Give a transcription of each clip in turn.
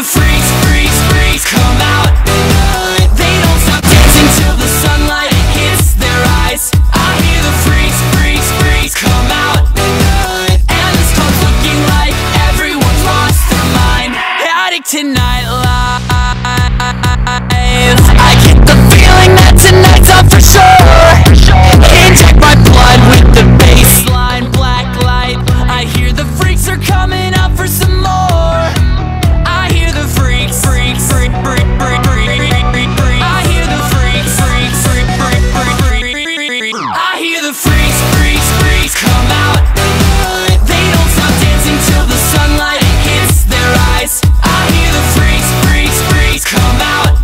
the freaks, freaks, freaks come out. They don't stop dancing till the sunlight hits their eyes. I hear the freaks, freaks, freaks come out. And this club's looking like everyone's lost their mind. Addict to nightlife. I get the feeling that tonight's up for sure. Inject my blood with the baseline black light. I hear the freaks are coming up for some more. I hear the freaks, freaks, freak, freak, freak, freak, freak, freak. I hear the freaks, freaks, freak, freak, freak, freak, freak. I hear the freaks, freaks, freaks come out. They don't stop dancing till the sunlight hits their eyes. I hear the freaks, freaks, freaks come out.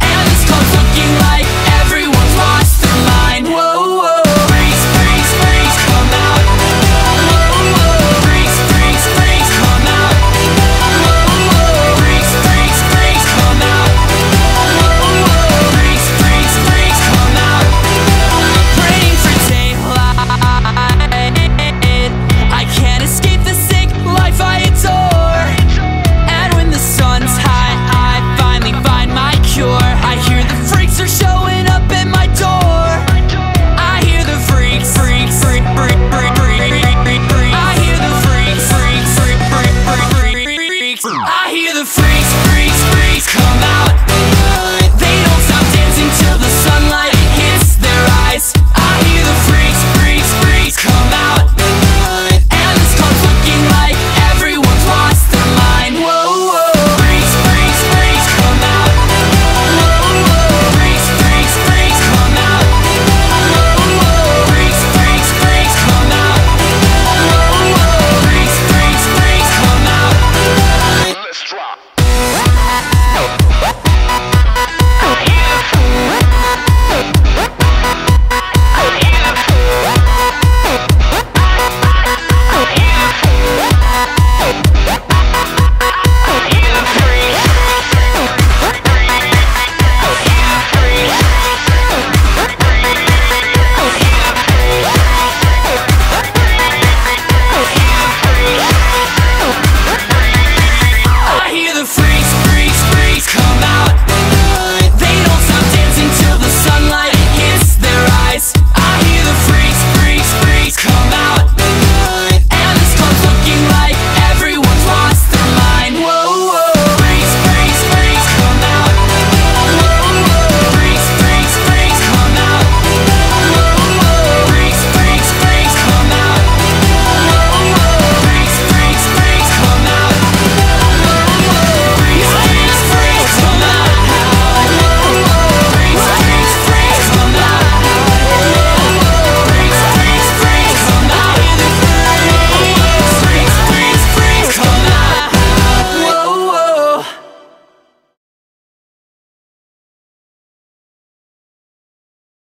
And this club's looking like everyone's lost their mind. Whoa, whoa. Freaks, freaks, freaks come out. Whoa, whoa. Freaks, freaks, freaks come out. Whoa, whoa. Freaks, freaks, freaks come out. Whoa, whoa. Freaks, freaks, freaks come out. Praying for daylight. I can't escape the sick life I adore. And when the sun's high, I finally find my cure. I hear the freaks are showing up at my door. I hear the freaks, freaks, freak, freak, freak, freak, freak, freak. I hear the freaks, freaks, freak, freak, freak, freak, freak. I hear the freaks.